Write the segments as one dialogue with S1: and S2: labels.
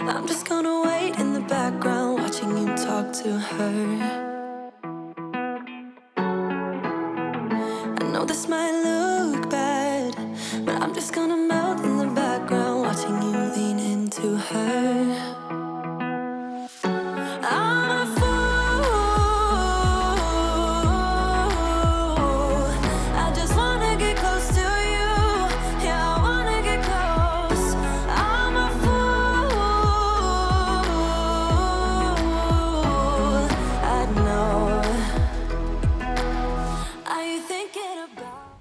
S1: I'm just gonna wait in the background, watching you talk to her. I know this might look bad, but I'm just gonna melt in the background, watching you lean into her. I'm a fool, I just wanna get close to you. Yeah, I wanna get close. I'm a fool, I know. Are you thinking about...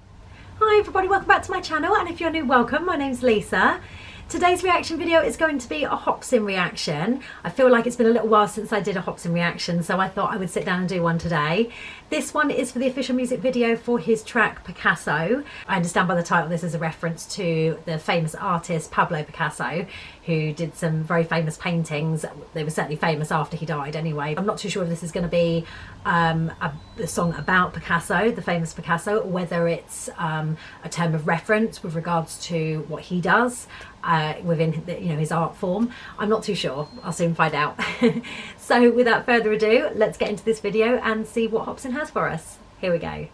S2: Hi everybody, welcome back to my channel, and if you're new, welcome. My name's Lisa. Today's reaction video is going to be a Hopsin reaction. I feel like it's been a little while since I did a Hopsin reaction, so I thought I would sit down and do one today. This one is for the official music video for his track Picasso. I understand by the title this is a reference to the famous artist Pablo Picasso, who did some very famous paintings. They were certainly famous after he died anyway. I'm not too sure if this is going to be a song about Picasso, the famous Picasso, or whether it's a term of reference with regards to what he does within the, his art form. I'm not too sure. I'll soon find out. So without further ado, let's get into this video and see what Hopsin has for us. Here we go.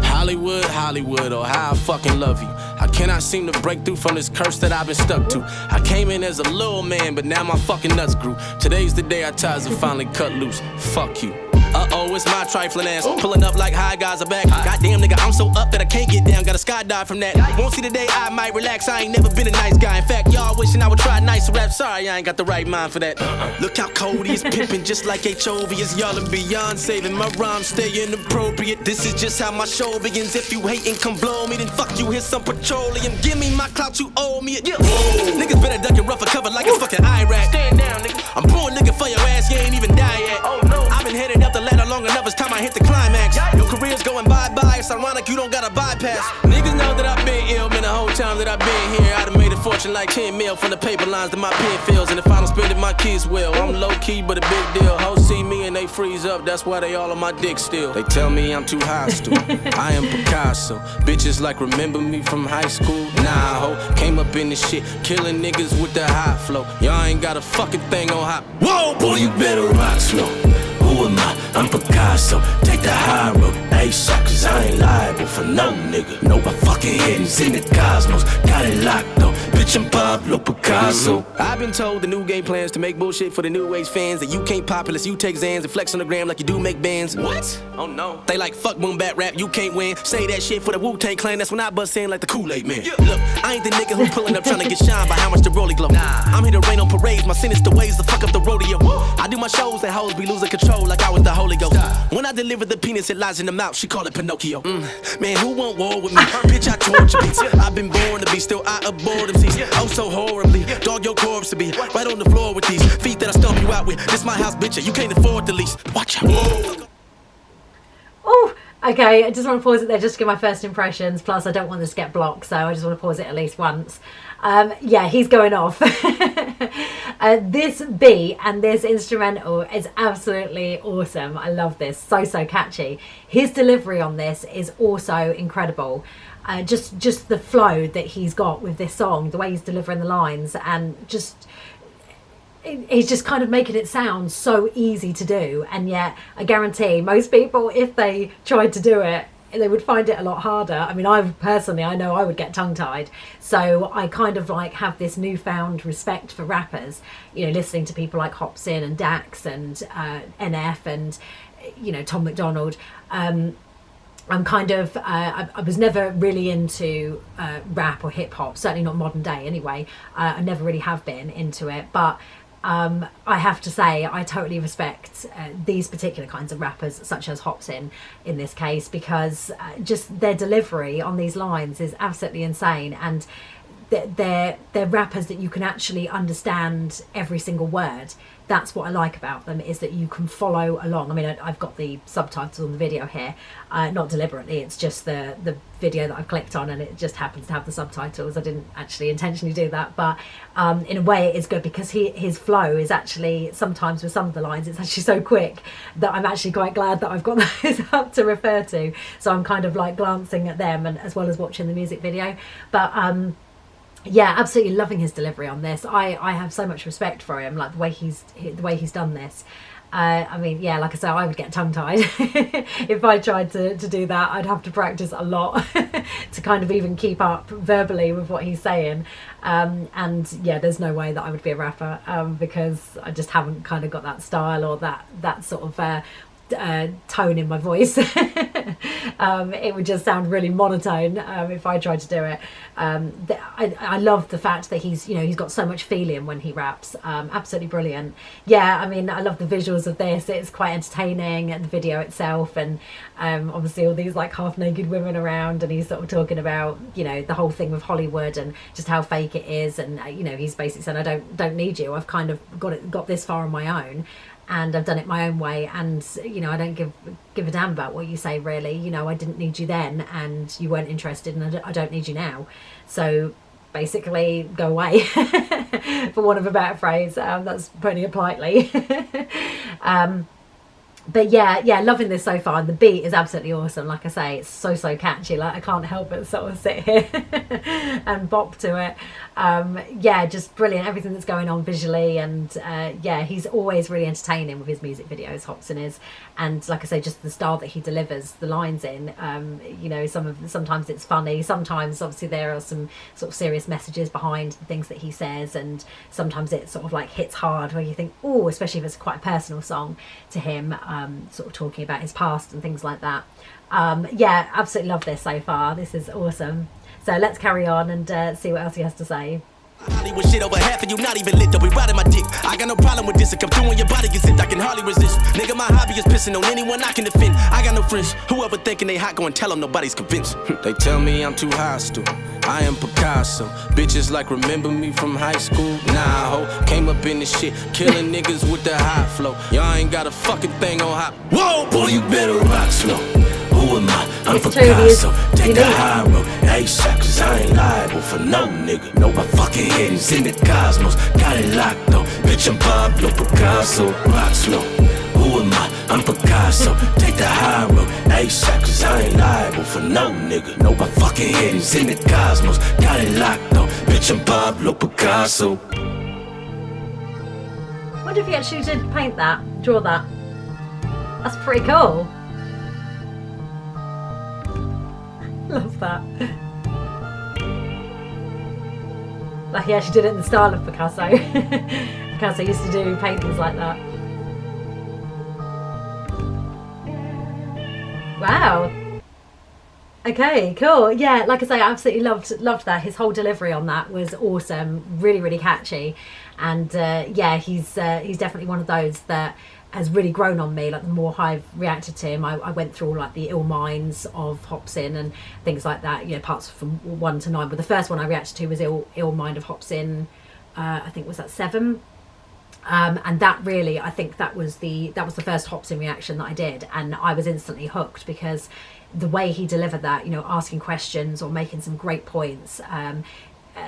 S3: Hollywood, Hollywood, oh how I fucking love you. I cannot seem to break through from this curse that I've been stuck to. I came in as a little man, but now my fucking nuts grew. Today's the day our ties are finally cut loose. Fuck you. Uh-oh, it's my trifling ass. Pulling up like high guys are back. Goddamn nigga, I'm so up that I can't get down. Gotta skydive from that. Won't see the day I might relax. I ain't never been a nice guy. In fact, y'all wishing I would try nicer rap. Sorry, I ain't got the right mind for that. Look how Cody is pimping just like HOV is y'all and beyond. Saving my rhymes stay inappropriate. This is just how my show begins. If you hatin', come blow me, then fuck you, here's some petroleum. Give me my clout, you owe me it. Niggas better duck and rougher cover like it's fucking Iraq. Stand down, nigga. I'm pouring liquor for your ass, you ain't even die yet. Oh no. I've been heading up the ladder long enough, it's time I hit the climax. Your career's going bye-bye, it's ironic you don't got a bypass. Niggas know that I've been ill, man, the whole time that I've been here. I'd have made a fortune like 10 mil from the paper lines that my pen fills. And if I don't spend it, my kids will. I'm low-key, but a big deal. Hoes see me and they freeze up, that's why they all on my dick still. They tell me I'm too hostile, I am Picasso. Bitches like remember me from high school? Nah, ho, came up in this shit, killing niggas with the high flow. Y'all ain't got a fucking thing on hot. Whoa, boy, you better rock slow. Who am I? I'm Picasso. Take the high road, ASAP, cause I ain't liable for no nigga. No, my fucking head is in the cosmos. Got it locked though. Bitch, I'm Pablo Picasso. I've been told the new game plans to make bullshit for the new age fans. That you can't pop unless you take Xans and flex on the gram like you do make bands. What? Oh no. They like fuck boom bat rap, you can't win. Say that shit for the Wu-Tang Clan, that's when I bust in like the Kool-Aid man. Look, I ain't the nigga who pulling up trying to get shined by how much the rollie glow. Nah. I'm here to rain on parades, my sinister ways to fuck up the rodeo. I do my shows and hoes be losing control like I was the Holy Ghost. When I deliver the penis, it lies in the mouth, she call it Pinocchio. Man, who want war with me? Bitch, I torture beats. I've been born to be, still I abhor them seats. Oh, so horribly, dog your corpse to be right on the floor with these feet that I stomp you out with. This my house, bitch, you can't afford the lease. Watch out. Whoa.
S2: Oh, okay, I just want to pause it there just to get my first impressions. Plus, I don't want this to get blocked, so I just want to pause it at least once. Yeah, he's going off. This beat and this instrumental is absolutely awesome. I love this. So catchy. His delivery on this is also incredible. Just the flow that he's got with this song, the way he's delivering the lines, and he's just kind of making it sound so easy to do. And yet, I guarantee most people, if they tried to do it, they would find it a lot harder. I mean, I know I would get tongue-tied. So I kind of like have this newfound respect for rappers, listening to people like Hopsin and Dax and NF and, Tom McDonald. I'm kind of, I was never really into rap or hip hop, certainly not modern day anyway. I never really have been into it, but I have to say I totally respect these particular kinds of rappers, such as Hopsin in this case, because just their delivery on these lines is absolutely insane. And they're rappers that you can actually understand every single word. That's what I like about them, is that you can follow along. I mean, I've got the subtitles on the video here, not deliberately, it's just the video that I've clicked on and it just happens to have the subtitles. I didn't actually intentionally do that, but in a way it is good, because his flow is actually, sometimes with some of the lines, it's actually so quick that I'm actually quite glad that I've got those up to refer to. So I'm kind of like glancing at them, and as well as watching the music video. But yeah, absolutely loving his delivery on this. I have so much respect for him, like the way he's done this. I mean, yeah, like I said, I would get tongue-tied if I tried to do that. I'd have to practice a lot to kind of even keep up verbally with what he's saying. And yeah, there's no way that I would be a rapper, because I just haven't kind of got that style or that sort of tone in my voice. It would just sound really monotone if I tried to do it. I love the fact that he's got so much feeling when he raps. Absolutely brilliant. Yeah, I mean, I love the visuals of this. It's quite entertaining, and the video itself, and obviously all these like half naked women around, and he's sort of talking about the whole thing with Hollywood and just how fake it is, and he's basically saying, I don't need you. I've kind of got this far on my own, and I've done it my own way, and I don't give a damn about what you say, really. I didn't need you then, and you weren't interested, and I don't need you now. So basically, go away, for want of a better phrase. That's putting it politely. But yeah, loving this so far. And the beat is absolutely awesome. Like I say, it's so catchy. Like, I can't help but sort of sit here and bop to it. Yeah, just brilliant. Everything that's going on visually, and yeah, he's always really entertaining with his music videos, Hopsin is. And like I say, just the style that he delivers the lines in. Sometimes it's funny. Sometimes obviously there are some sort of serious messages behind the things that he says, and sometimes it sort of like hits hard where you think, oh, especially if it's quite a personal song to him. Sort of talking about his past and things like that. Yeah, absolutely love this so far. This is awesome. So let's carry on and see what else he has to say.
S3: Hollywood shit over half of you not even lit, though we riding my dick. I got no problem with this, it come through when your body gets hit, I can hardly resist. Nigga, my hobby is pissing on anyone I can defend. I got no friends, whoever thinking they hot, go and tell them nobody's convinced. They tell me I'm too hostile, I am Picasso. Bitches like remember me from high school. Nah, ho, came up in this shit, killing niggas with the high flow. Y'all ain't got a fucking thing on hot. Whoa, boy, you better rock slow. Who am I? I'm Picasso. Take the high road, ASAP, cause I ain't liable for no nigga. No, my fucking head is in the cosmos. Got it locked though. Bitch, I'm Pablo Picasso. Rock slow. Who am I? I'm Picasso. Take the high road, ASAP, cause I ain't liable for no nigga. No, my fucking head is in the cosmos. Got it locked though. Bitch, I'm Pablo Picasso.
S2: Wonder if he actually did paint that, draw that. That's pretty cool. Love that. Like he actually did it in the style of Picasso. Picasso used to do paintings like that. Wow. Okay, cool. Yeah, like I say, I absolutely loved that. His whole delivery on that was awesome. Really catchy. And yeah, he's definitely one of those that has really grown on me. Like the more I've reacted to him, I went through like the ill minds of Hopsin and things like that, parts from 1 to 9, but the first one I reacted to was ill mind of Hopsin. I think was that 7, and that really, I think that was the first Hopsin reaction that I did, and I was instantly hooked because the way he delivered that, asking questions or making some great points, and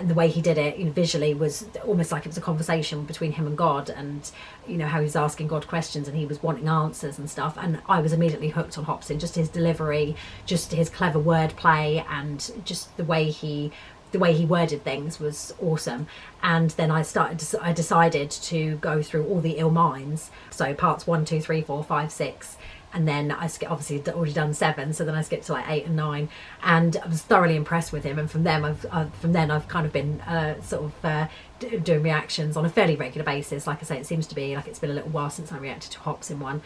S2: the way he did it visually was almost like it was a conversation between him and God, and how he was asking God questions and he was wanting answers and stuff, and I was immediately hooked on Hopsin. Just his delivery, just his clever wordplay, and just the way he worded things was awesome. And then I decided to go through all the ill minds, so parts 1, 2, 3, 4, 5, 6. And then I obviously already done 7, so then I skipped to like 8 and 9, and I was thoroughly impressed with him. And from then I've kind of been doing reactions on a fairly regular basis. Like I say, it seems to be like it's been a little while since I reacted to Hopsin one,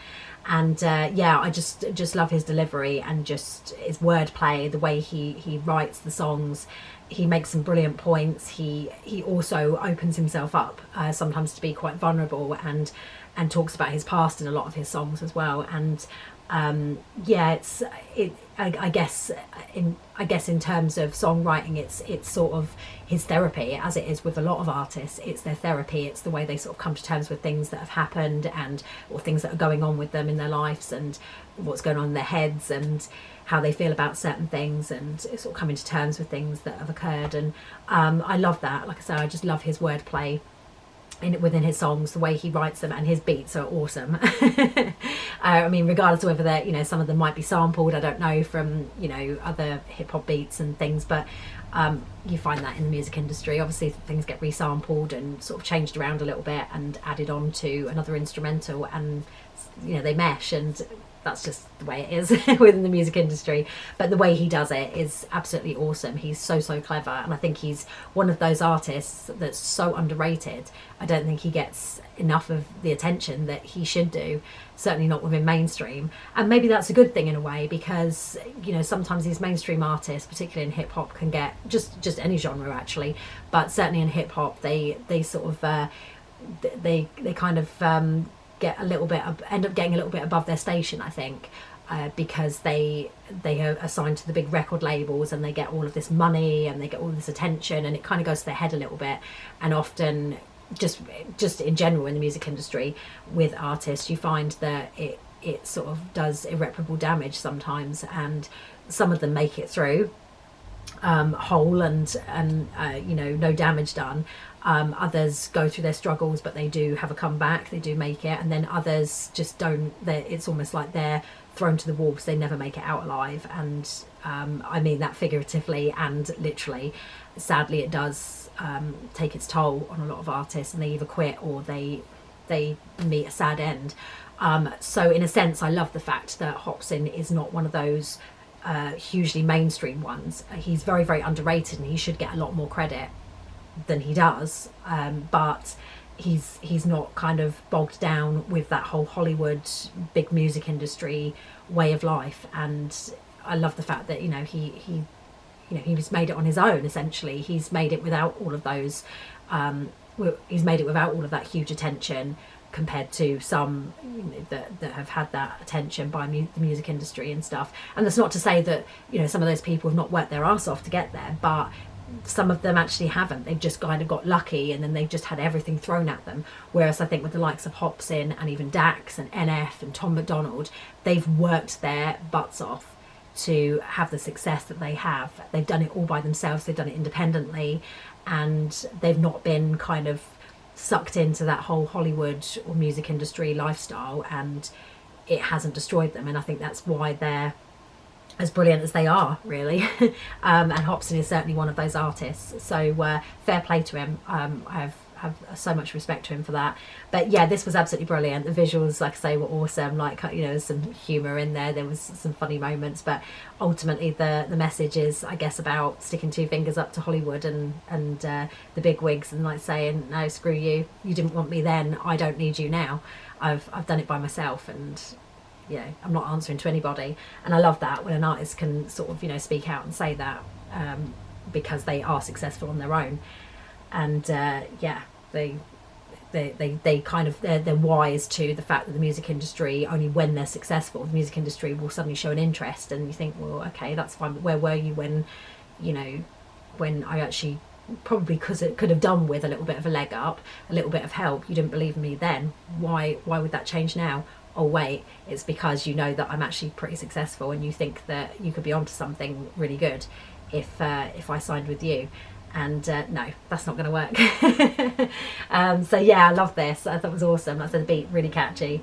S2: and yeah, I just love his delivery and just his wordplay, the way he writes the songs. He makes some brilliant points. He also opens himself up sometimes to be quite vulnerable, and and talks about his past in a lot of his songs as well. And yeah, I guess in terms of songwriting, it's sort of his therapy, as it is with a lot of artists. It's their therapy. It's the way they sort of come to terms with things that have happened, or things that are going on with them in their lives, and what's going on in their heads, and how they feel about certain things, and sort of coming to terms with things that have occurred. And I love that. Like I say, I just love his wordplay within his songs, the way he writes them, and his beats are awesome. I mean, regardless of whether they're, you know, some of them might be sampled, I don't know, from, you know, other hip-hop beats and things, but you find that in the music industry. Obviously things get resampled and sort of changed around a little bit and added on to another instrumental, and, you know, they mesh, and that's just the way it is within the music industry. But the way he does it is absolutely awesome. He's so clever, and I think he's one of those artists that's so underrated. I don't think he gets enough of the attention that he should do, certainly not within mainstream. And maybe that's a good thing in a way, because, you know, sometimes these mainstream artists, particularly in hip hop, can get just any genre actually, but certainly in hip hop, they sort of they kind of get a little bit, end up getting a little bit above their station, I think, because they are assigned to the big record labels, and they get all of this money and they get all this attention, and it kind of goes to their head a little bit. And often, just in general in the music industry with artists, you find that it sort of does irreparable damage sometimes, and some of them make it through whole and you know, no damage done. Others go through their struggles, but they do have a comeback, they do make it, and then others just don't. It's almost like they're thrown to the wolves, they never make it out alive. And I mean that figuratively and literally. Sadly, it does take its toll on a lot of artists, and they either quit or they meet a sad end. So in a sense, I love the fact that Hopsin is not one of those hugely mainstream ones. He's very underrated, and he should get a lot more credit than he does, but he's not kind of bogged down with that whole Hollywood big music industry way of life. And I love the fact that, you know, he's made it on his own, essentially. He's made it without all of those he's made it without all of that huge attention, compared to some, you know, that have had that attention by the music industry and stuff. And that's not to say that, you know, some of those people have not worked their arse off to get there, but some of them actually haven't. They've just kind of got lucky, and then they've just had everything thrown at them. Whereas I think with the likes of Hopsin and even Dax and NF and Tom McDonald, they've worked their butts off to have the success that they have. They've done it all by themselves, they've done it independently, and they've not been kind of sucked into that whole Hollywood or music industry lifestyle, and it hasn't destroyed them. And I think that's why they're as brilliant as they are, really. And Hopsin is certainly one of those artists, so fair play to him. I have so much respect to him for that. But yeah, this was absolutely brilliant. The visuals, like I say, were awesome. Like, you know, there's some humour in there was some funny moments, but ultimately the message is, I guess, about sticking two fingers up to Hollywood and the big wigs, and like saying, no, screw you, you didn't want me then, I don't need you now, I've done it by myself, and you know, I'm not answering to anybody. And I love that when an artist can sort of, you know, speak out and say that, because they are successful on their own. And yeah, they kind of, they're wise to the fact that the music industry, only when they're successful, the music industry will suddenly show an interest, and you think, well, okay, that's fine, but where were you when, you know, when I actually probably, because it could have done with a little bit of a leg up, a little bit of help, you didn't believe in me then, why would that change now? Oh wait, it's because you know that I'm actually pretty successful, and you think that you could be onto something really good if I signed with you. And no, that's not going to work. So yeah, I love this. I thought it was awesome. Like I said, the beat really catchy.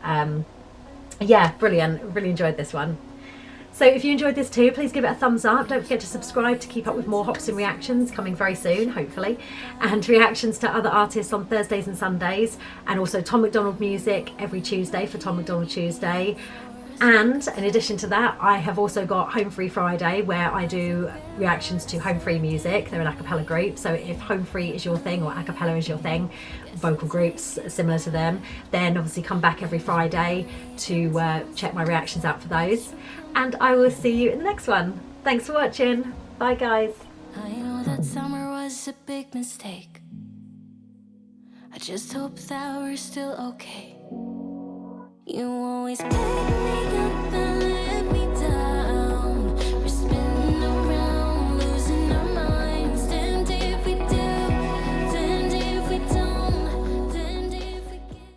S2: Yeah, brilliant. Really enjoyed this one. So if you enjoyed this too, please give it a thumbs up. Don't forget to subscribe to keep up with more Hopsin reactions coming very soon, hopefully, and reactions to other artists on Thursdays and Sundays, and also Tom McDonald music every Tuesday for Tom McDonald Tuesday. And in addition to that, I have also got Home Free Friday, where I do reactions to home free music. They're an a cappella group, so if home free is your thing, or a cappella is your thing, vocal groups similar to them, then obviously come back every Friday to check my reactions out for those. And I will see you in the next one. Thanks for watching. Bye guys.
S1: I know that summer was a big mistake. I just hope that we're still okay. You always play